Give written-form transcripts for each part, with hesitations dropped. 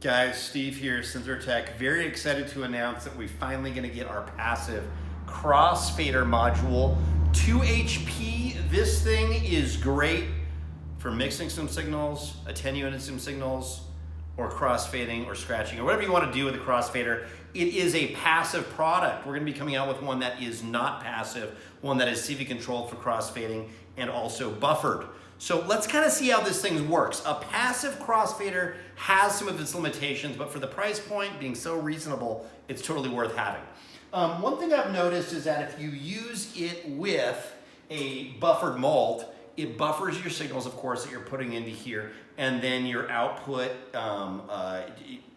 Guys, Steve here, Synthrotek. Very excited to announce that we're finally going to get our passive Crossfader module. 2 HP. This thing is great for mixing some signals, attenuating some signals, or crossfading or scratching, or whatever you want to do with the Crossfader. It is a passive product. We're going to be coming out with one that is not passive, one that is CV controlled for crossfading and also buffered. So let's kind of see how this thing works. A passive Crossfader has some of its limitations, but for the price point being so reasonable, it's totally worth having. One thing I've noticed is that if you use it with a buffered mult, it buffers your signals, of course, that you're putting into here, and then your output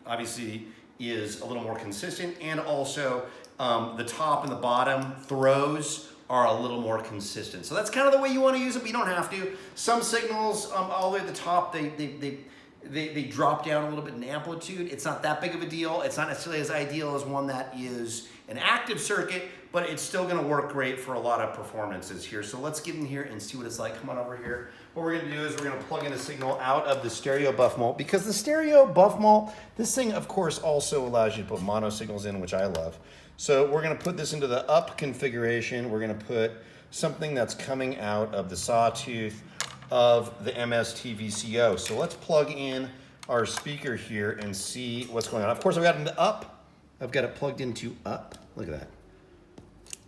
obviously is a little more consistent, and also the top and the bottom throws are a little more consistent. So that's kind of the way you want to use it, but you don't have to. Some signals all the way at the top, they drop down a little bit in amplitude. It's not that big of a deal. It's not necessarily as ideal as one that is an active circuit, but it's still gonna work great for a lot of performances here. So let's get in here and see what it's like. Come on over here. What we're gonna do is we're gonna plug in a signal out of the stereo buff mult, because the stereo buff mult, this thing of course also allows you to put mono signals in, which I love. So we're gonna put this into the up configuration. We're gonna put something that's coming out of the sawtooth of the MST-VCO. So let's plug in our speaker here and see what's going on. Of course, I've got it into up. I've got it plugged into up. Look at that.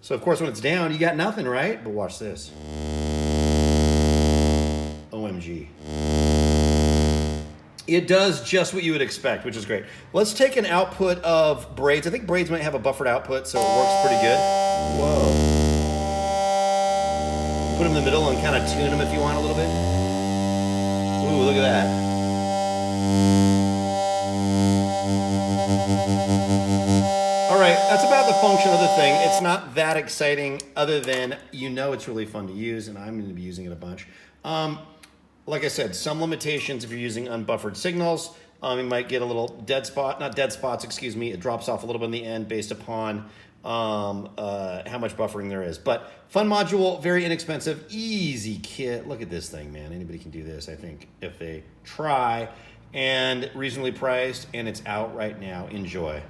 So of course, when it's down, you got nothing, right? But watch this. OMG. It does just what you would expect, which is great. Let's take an output of braids. I think braids might have a buffered output, so it works pretty good. Whoa. Put them in the middle and kind of tune them if you want a little bit. Ooh, look at that. All right, that's about the function of the thing. It's not that exciting other than you know it's really fun to use, and I'm going to be using it a bunch. Like I said, some limitations if you're using unbuffered signals. You might get a little dead spot, not dead spots, excuse me. It drops off a little bit in the end based upon how much buffering there is. But fun module, very inexpensive, easy kit. Look at this thing, man. Anybody can do this, I think, if they try. And reasonably priced, and it's out right now. Enjoy.